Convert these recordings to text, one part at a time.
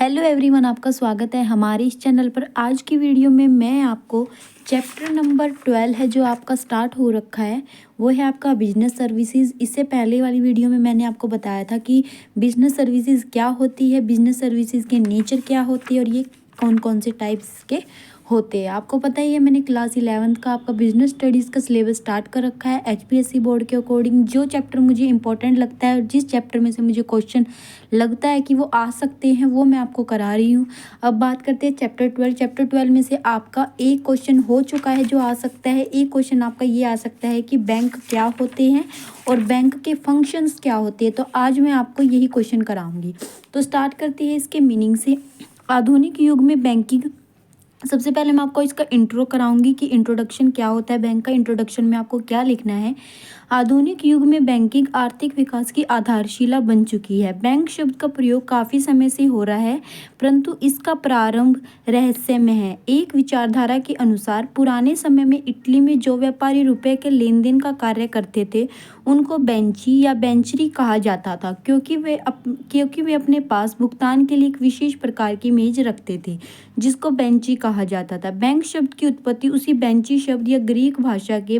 Hello everyone, आपका स्वागत है हमारे इस चैनल पर। आज की वीडियो में मैं आपको चैप्टर नंबर 12 है जो आपका स्टार्ट हो रखा है, वो है आपका बिजनेस सर्विसेज। इससे पहले वाली वीडियो में मैंने आपको बताया था कि बिजनेस सर्विसेज क्या होती है, बिजनेस सर्विसेज के नेचर क्या होती है और ये कौन कौन से टाइप्स के होते हैं। आपको पता ही है, मैंने क्लास 11th का आपका बिजनेस स्टडीज़ का सिलेबस स्टार्ट कर रखा है HPSC बोर्ड के अकॉर्डिंग। जो चैप्टर मुझे इंपॉर्टेंट लगता है और जिस चैप्टर में से मुझे क्वेश्चन लगता है कि वो आ सकते हैं, वो मैं आपको करा रही हूँ। अब बात करते हैं चैप्टर 12। चैप्टर 12 में से आपका एक क्वेश्चन हो चुका है जो आ सकता है। एक क्वेश्चन आपका ये आ सकता है कि बैंक क्या होते हैं और बैंक के फंक्शंस क्या होते हैं। तो आज मैं आपको यही क्वेश्चन कराऊंगी। तो स्टार्ट करते हैं इसके मीनिंग से। आधुनिक युग में बैंकिंग, सबसे पहले मैं आपको इसका इंट्रो कराऊंगी कि इंट्रोडक्शन क्या होता है बैंक का। इंट्रोडक्शन में आपको क्या लिखना है। आधुनिक युग में बैंकिंग आर्थिक विकास की आधारशिला बन चुकी है। बैंक शब्द का प्रयोग काफ़ी समय से हो रहा है, परंतु इसका प्रारंभ रहस्यमय है। एक विचारधारा के अनुसार पुराने समय में इटली में जो व्यापारी रुपए के लेन देन का कार्य करते थे उनको बेंची या बेंचरी कहा जाता था, क्योंकि वे अपने पास भुगतान के लिए एक विशेष प्रकार की मेज रखते थे जिसको बेंची कहा जाता था। बैंक शब्द की उत्पत्ति उसी बेंची शब्द या ग्रीक भाषा के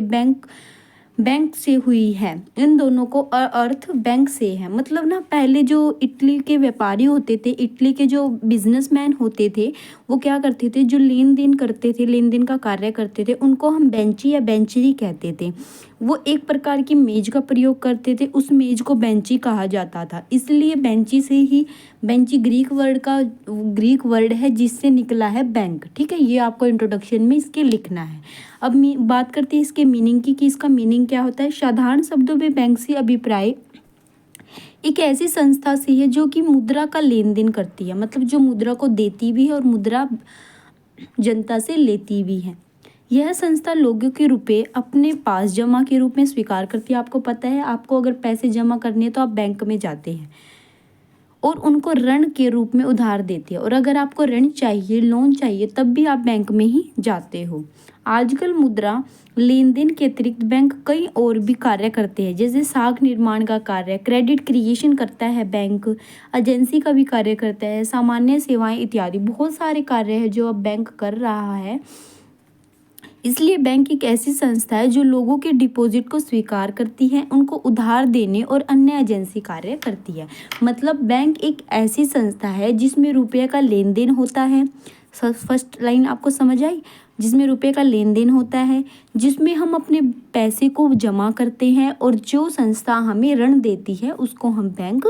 बैंक से हुई है। इन दोनों को अर्थ बैंक से है। मतलब ना, पहले जो इटली के व्यापारी होते थे, इटली के जो बिजनेसमैन होते थे, वो क्या करते थे, जो लेन देन करते थे, लेन देन का कार्य करते थे, उनको हम बेंची या बेंचरी कहते थे। वो एक प्रकार की मेज का प्रयोग करते थे, उस मेज को बेंची कहा जाता था। इसलिए बेंची से ही, बेंची ग्रीक वर्ड है जिससे निकला है बैंक। ठीक है, ये आपको इंट्रोडक्शन में इसके लिखना है। अब बात करते हैं इसके मीनिंग की कि इसका मीनिंग क्या होता है। साधारण शब्दों में बैंक से अभिप्राय एक ऐसी संस्था से है जो कि मुद्रा का लेन देन करती है। मतलब जो मुद्रा को देती भी है और मुद्रा जनता से लेती भी है। यह संस्था लोगों के रुपए अपने पास जमा के रूप में स्वीकार करती है। आपको पता है, आपको अगर पैसे जमा करने हैं तो आप बैंक में जाते हैं और उनको ऋण के रूप में उधार देते हैं। और अगर आपको ऋण चाहिए, लोन चाहिए, तब भी आप बैंक में ही जाते हो। आजकल मुद्रा लेन देन के अतिरिक्त बैंक कई और भी कार्य करते हैं, जैसे साख निर्माण का कार्य, क्रेडिट क्रिएशन करता है बैंक, एजेंसी का भी कार्य करता है, सामान्य सेवाएं इत्यादि। बहुत सारे कार्य हैं जो अब बैंक कर रहा है। इसलिए बैंक एक ऐसी संस्था है जो लोगों के डिपॉजिट को स्वीकार करती है, उनको उधार देने और अन्य एजेंसी कार्य करती है। मतलब बैंक एक ऐसी संस्था है जिसमें रुपये का लेन देन होता है। फर्स्ट लाइन आपको समझ आई, जिसमें रुपये का लेन देन होता है, जिसमें हम अपने पैसे को जमा करते हैं और जो संस्था हमें ऋण देती है उसको हम बैंक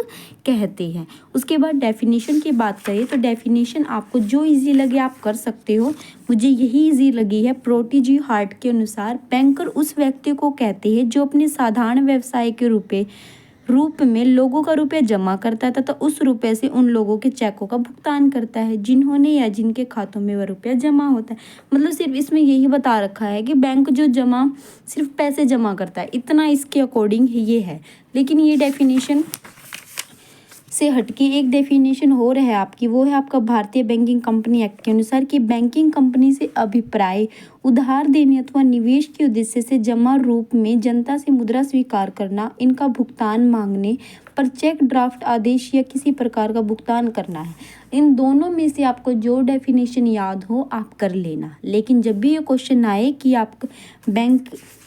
कहते हैं। उसके बाद डेफिनेशन की बात करें तो डेफिनेशन आपको जो इजी लगे आप कर सकते हो। मुझे यही इजी लगी है। प्रोटीजी हार्ट के अनुसार बैंकर उस व्यक्ति को कहते हैं जो अपने साधारण व्यवसाय के रूप में लोगों का रुपया जमा करता था, तो उस रुपये से उन लोगों के चेकों का भुगतान करता है जिन्होंने या जिनके खातों में वह रुपया जमा होता है। मतलब सिर्फ इसमें यही बता रखा है कि बैंक जो सिर्फ पैसे जमा करता है, इतना इसके अकॉर्डिंग ये है। लेकिन ये डेफिनेशन से हटके एक डेफिनेशन हो रहा है आपकी, वो है आपका भारतीय बैंकिंग कंपनी एक्ट के अनुसार कि बैंकिंग कंपनी से अभिप्राय उधार देने अथवा निवेश के उद्देश्य से जमा रूप में जनता से मुद्रा स्वीकार करना, इनका भुगतान मांगने पर चेक, ड्राफ्ट, आदेश या किसी प्रकार का भुगतान करना है। इन दोनों में से आपको जो डेफिनेशन याद हो आप कर लेना। लेकिन जब भी ये क्वेश्चन आए कि आप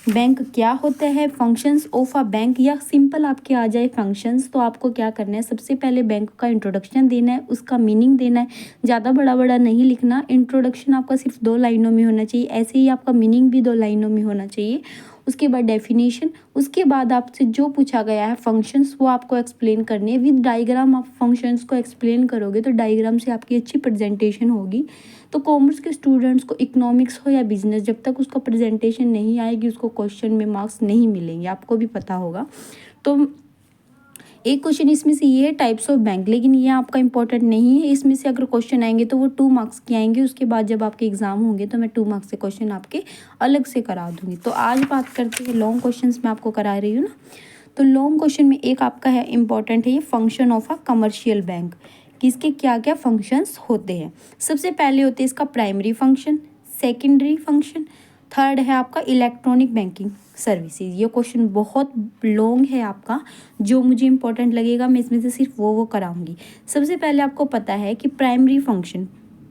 बैंक क्या होता है, फंक्शंस ऑफ अ बैंक, या सिंपल आपके आ जाए फंक्शंस, तो आपको क्या करना है, सबसे पहले बैंक का इंट्रोडक्शन देना है, उसका मीनिंग देना है। ज़्यादा बड़ा बड़ा नहीं लिखना। इंट्रोडक्शन आपका सिर्फ 2 लाइनों में होना चाहिए, ऐसे ही आपका मीनिंग भी 2 लाइनों में होना चाहिए। उसके बाद डेफिनेशन, उसके बाद आपसे जो पूछा गया है फंक्शंस, वो आपको एक्सप्लेन करने हैं विद डायग्राम। आप फंक्शंस को एक्सप्लेन करोगे तो डायग्राम से आपकी अच्छी प्रेजेंटेशन होगी। तो कॉमर्स के स्टूडेंट्स को, इकोनॉमिक्स हो या बिजनेस, जब तक उसका प्रेजेंटेशन नहीं आएगी उसको क्वेश्चन में मार्क्स नहीं मिलेंगे, आपको भी पता होगा। तो एक क्वेश्चन इसमें से ये है टाइप्स ऑफ बैंक, लेकिन ये आपका इंपॉर्टेंट नहीं है। इसमें से अगर क्वेश्चन आएंगे तो वो 2 मार्क्स के आएंगे। उसके बाद जब आपके एग्जाम होंगे तो मैं 2 मार्क्स से क्वेश्चन आपके अलग से करा दूंगी। तो आज बात करते हैं लॉन्ग क्वेश्चंस मैं आपको करा रही हूँ ना। तो लॉन्ग क्वेश्चन में एक आपका है इंपॉर्टेंट है ये function of a commercial bank, कि इसके क्या क्या फंक्शंस होते हैं। सबसे पहले होते हैं इसका primary function, secondary function, third है आपका इलेक्ट्रॉनिक बैंकिंग सर्विसेज। ये क्वेश्चन बहुत लॉन्ग है आपका, जो मुझे इंपॉर्टेंट लगेगा मैं इसमें से सिर्फ वो कराऊंगी। सबसे पहले आपको पता है कि प्राइमरी फंक्शन,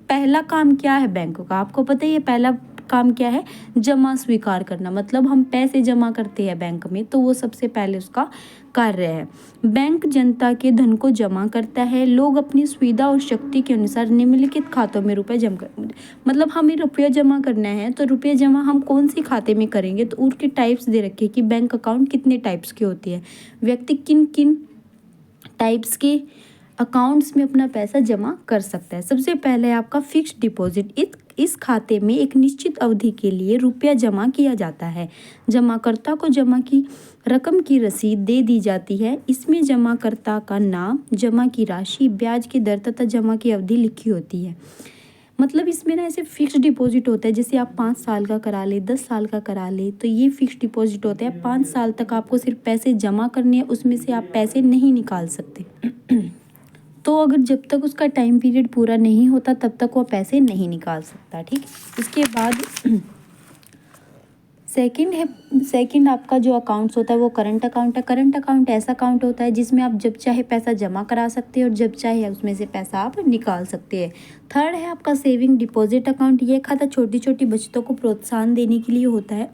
पहला काम क्या है बैंक का, आपको पता है ये पहला काम क्या है, जमा स्वीकार करना। मतलब हम पैसे जमा करते हैं बैंक में, तो वो सबसे पहले उसका कार्य है। बैंक जनता के धन को जमा करता है। लोग अपनी सुविधा और शक्ति के अनुसार निम्नलिखित खातों में रुपए जमा कर, मतलब हमें रुपया जमा करना है, तो रुपये जमा हम कौन सी खाते में करेंगे, तो उनके टाइप्स दे रखे कि बैंक अकाउंट कितने टाइप्स के होते हैं, व्यक्ति किन किन टाइप्स के अकाउंट्स में अपना पैसा जमा कर सकता है। सबसे पहले आपका फिक्स्ड डिपॉजिट। इस खाते में एक निश्चित अवधि के लिए रुपया जमा किया जाता है। जमाकर्ता को जमा की रकम की रसीद दे दी जाती है। इसमें जमाकर्ता का नाम, जमा की राशि, ब्याज की दर तथा जमा की अवधि लिखी होती है। मतलब इसमें ना ऐसे फिक्स्ड डिपॉजिट होता है, जैसे आप 5 साल का करा ले, 10 साल का करा ले, तो ये फिक्स्ड डिपॉजिट होता है। 5 साल तक आपको सिर्फ पैसे जमा करने हैं, उसमें से आप पैसे नहीं निकाल सकते। तो अगर जब तक उसका टाइम पीरियड पूरा नहीं होता तब तक वो पैसे नहीं निकाल सकता, ठीक। इसके बाद सेकंड आपका जो अकाउंट्स होता है वो करंट अकाउंट है। करंट अकाउंट ऐसा अकाउंट होता है जिसमें आप जब चाहे पैसा जमा करा सकते हैं और जब चाहे उसमें से पैसा आप निकाल सकते हैं। थर्ड है आपका सेविंग डिपॉजिट अकाउंट। ये खाता छोटी छोटी बचतों को प्रोत्साहन देने के लिए होता है।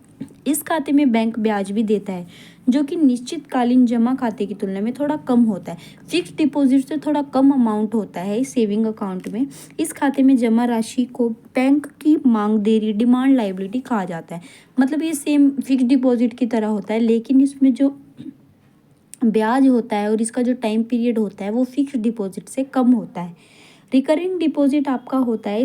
इस खाते में बैंक ब्याज भी देता है, जो कि निश्चित कालीन जमा खाते की तुलना में थोड़ा कम होता है। फिक्स्ड डिपॉजिट से थोड़ा कम अमाउंट होता है इस सेविंग अकाउंट में। इस खाते में जमा राशि को बैंक की मांग देरी, डिमांड लायबिलिटी कहा जाता है। मतलब ये सेम फिक्स्ड डिपॉजिट की तरह होता है, लेकिन इसमें जो ब्याज होता है और इसका जो टाइम पीरियड होता है वो फिक्स्ड डिपॉजिट से कम होता है। रिकरिंग डिपॉजिट आपका होता है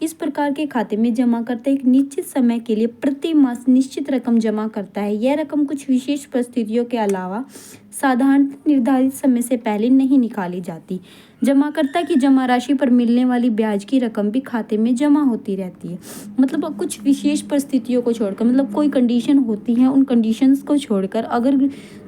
इस प्रकार के खाते में जमा करता एक निश्चित समय के लिए प्रति मास निश्चित रकम जमा करता है। यह रकम कुछ विशेष परिस्थितियों के अलावा साधारण निर्धारित समय से पहले नहीं निकाली जाती। जमाकर्ता की जमा राशि पर मिलने वाली ब्याज की रकम भी खाते में जमा होती रहती है। मतलब कुछ विशेष परिस्थितियों को छोड़कर, मतलब कोई कंडीशन होती है, उन कंडीशंस को छोड़कर अगर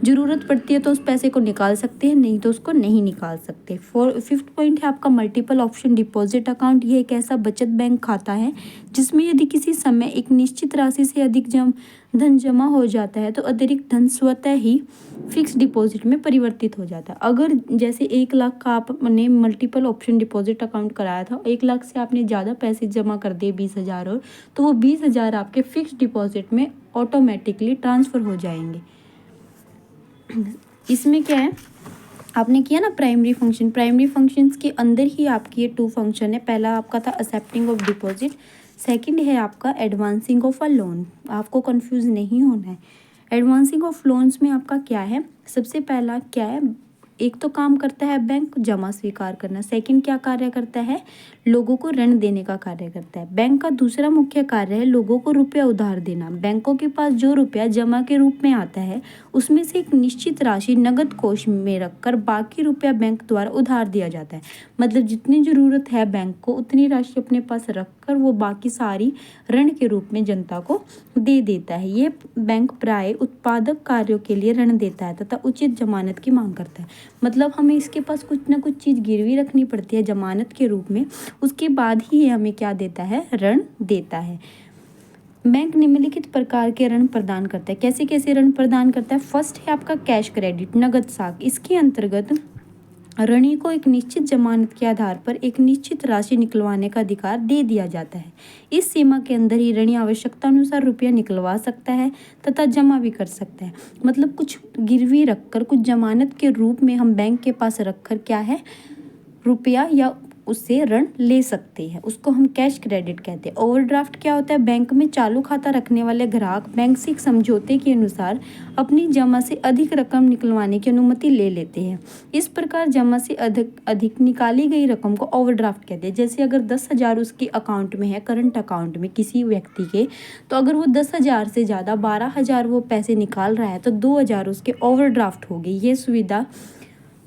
ज़रूरत पड़ती है तो उस पैसे को निकाल सकते हैं, नहीं तो उसको नहीं निकाल सकते। फिफ्थ पॉइंट है आपका मल्टीपल ऑप्शन डिपॉजिट अकाउंट। ये एक ऐसा बचत बैंक खाता है जिसमें यदि किसी समय एक निश्चित राशि से अधिक धन जमा हो जाता है तो अतिरिक्त धन स्वतः ही फिक्स डिपॉजिट में परिवर्तित हो जाता है। अगर जैसे 1 लाख का आपने मल्टीपल ऑप्शन डिपॉजिट अकाउंट कराया था, 1 लाख से आपने ज़्यादा पैसे जमा कर दिए 20,000 और, तो वो 20,000 आपके फिक्स डिपॉजिट में ऑटोमेटिकली ट्रांसफ़र हो जाएंगे। इसमें क्या है, आपने किया ना प्राइमरी फंक्शंस के अंदर ही आपकी ये 2 फंक्शन है। पहला आपका था एक्सेप्टिंग ऑफ डिपॉजिट, सेकंड है आपका एडवांसिंग ऑफ अ लोन। आपको कंफ्यूज नहीं होना है। एडवांसिंग ऑफ लोन्स में आपका क्या है, सबसे पहला क्या है, एक तो काम करता है बैंक जमा स्वीकार करना, सेकंड क्या कार्य करता है, लोगों को ऋण देने का कार्य करता है। बैंक का दूसरा मुख्य कार्य है लोगों को रुपया उधार देना। बैंकों के पास जो रुपया जमा के रूप में आता है उसमें से एक निश्चित राशि नगद कोष में रखकर बाकी रुपया बैंक द्वारा उधार दिया जाता है। मतलब जितनी ज़रूरत है बैंक को उतनी राशि अपने पास रखकर वो बाकी सारी ऋण के रूप में जनता को दे देता है। ये बैंक प्राय उत्पादक कार्यों के लिए ऋण देता है तथा उचित जमानत की मांग करता है। मतलब हमें इसके पास कुछ ना कुछ चीज़ गिरवी रखनी पड़ती है जमानत के रूप में, उसके बाद ही ये हमें क्या देता है, ऋण देता है। बैंक निम्नलिखित प्रकार के ऋण प्रदान करता है। कैसे कैसे ऋण प्रदान करता है, फर्स्ट है आपका कैश क्रेडिट, नगद साख। इसके अंतर्गत ऋणी को एक निश्चित जमानत के आधार पर एक निश्चित राशि निकलवाने का अधिकार दे दिया जाता है। इस सीमा के अंदर ही ऋणी आवश्यकता अनुसार रुपया निकलवा सकता है तथा जमा भी कर सकता है। मतलब कुछ गिरवी रखकर, कुछ जमानत के रूप में हम बैंक के पास रखकर क्या है, रुपया या उससे ऋण ले सकते हैं, उसको हम कैश क्रेडिट कहते हैं। ओवरड्राफ्ट क्या होता है, बैंक में चालू खाता रखने वाले ग्राहक बैंक से एक समझौते के अनुसार अपनी जमा से अधिक रकम निकलवाने की अनुमति ले लेते हैं। इस प्रकार जमा से अधिक निकाली गई रकम को ओवरड्राफ्ट कहते हैं। जैसे अगर 10,000 उसके अकाउंट में है, करंट अकाउंट में किसी व्यक्ति के, तो अगर वो 10,000 से ज़्यादा 12,000 वो पैसे निकाल रहा है तो 2,000 उसके ओवरड्राफ्ट होगी। ये सुविधा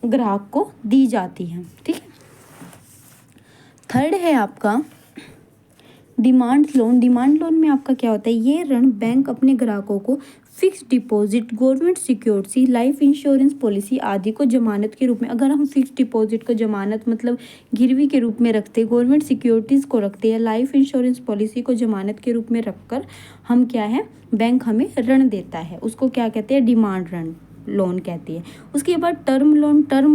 ग्राहक को दी जाती है, ठीक है। थर्ड है आपका डिमांड लोन में आपका क्या होता है, ये ऋण बैंक अपने ग्राहकों को fix deposit, government security, life insurance policy आदि को जमानत के रूप में, अगर हम फिक्स डिपॉजिट को जमानत मतलब गिरवी के रूप में रखते, गवर्नमेंट सिक्योरिटीज़ को रखते हैं, लाइफ इंश्योरेंस पॉलिसी को जमानत के रूप में रखकर हम क्या है, बैंक हमें ऋण देता है, उसको क्या कहते हैं, डिमांड ऋण लोन कहती है। उसके बाद टर्म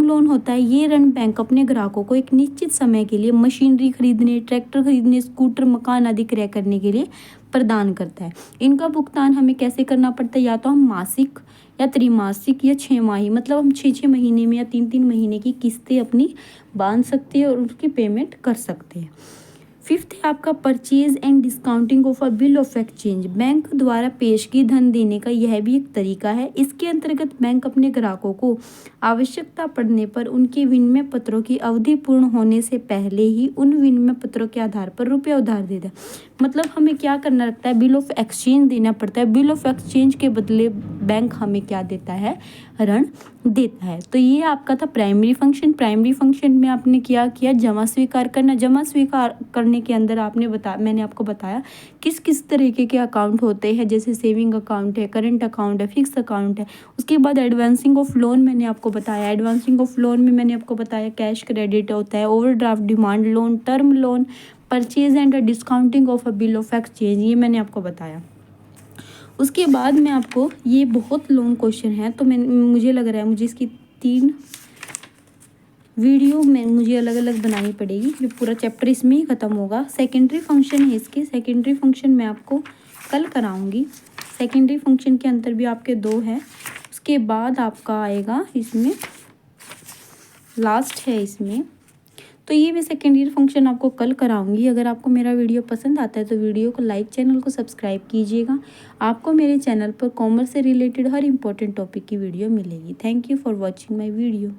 लोन होता है, ये ऋण बैंक अपने ग्राहकों को एक निश्चित समय के लिए मशीनरी खरीदने, ट्रैक्टर खरीदने, स्कूटर, मकान आदि क्रय करने के लिए प्रदान करता है। इनका भुगतान हमें कैसे करना पड़ता है, या तो हम मासिक या त्रिमासिक या 6 माही, मतलब हम 6 महीने में या 3 महीने की किस्तें अपनी बांध सकते हैं और उसकी पेमेंट कर सकते हैं। फिफ्थ है आपका purchase and discounting of a bill of exchange. Bank द्वारा पेशगी धन देने का यह भी एक तरीका है। इसके अंतर्गत बैंक अपने ग्राहकों को आवश्यकता पड़ने पर उनके विनिमय पत्रों की अवधि पूर्ण होने से पहले ही उन विनिमय पत्रों के आधार पर रुपया उधार देता है। मतलब हमें क्या करना लगता है, बिल ऑफ एक्सचेंज देना पड़ता है। बिल ऑफ एक्सचेंज के बदले बैंक हमें क्या देता है, ऋण देता है। तो ये आपका था प्राइमरी फंक्शन। प्राइमरी फंक्शन में आपने क्या किया, जमा स्वीकार करना। जमा स्वीकार करने के अंदर मैंने आपको बताया किस किस तरीके के अकाउंट होते हैं, जैसे सेविंग अकाउंट है, करंट अकाउंट है, फिक्स अकाउंट है। उसके बाद एडवांसिंग ऑफ लोन मैंने आपको बताया। एडवांसिंग ऑफ लोन में मैंने आपको बताया कैश क्रेडिट होता है, overdraft, demand loan, term loan, purchase and discounting of a bill of exchange, ये मैंने आपको बताया। उसके बाद में आपको, ये बहुत लॉन्ग क्वेश्चन है तो मुझे लग रहा है मुझे इसकी 3 वीडियो में मुझे अलग अलग बनानी पड़ेगी, जो पूरा चैप्टर इसमें ही ख़त्म होगा। सेकेंडरी फंक्शन है इसके, सेकेंडरी फंक्शन मैं आपको कल कराऊंगी। सेकेंडरी फंक्शन के अंदर भी आपके 2 हैं। उसके बाद आपका आएगा इसमें लास्ट है इसमें, तो ये मैं सेकेंडरी फंक्शन आपको कल कराऊंगी। अगर आपको मेरा वीडियो पसंद आता है तो वीडियो को लाइक, चैनल को सब्सक्राइब कीजिएगा। आपको मेरे चैनल पर कॉमर्स से रिलेटेड हर इंपॉर्टेंट टॉपिक की वीडियो मिलेगी। Thank you for watching my video.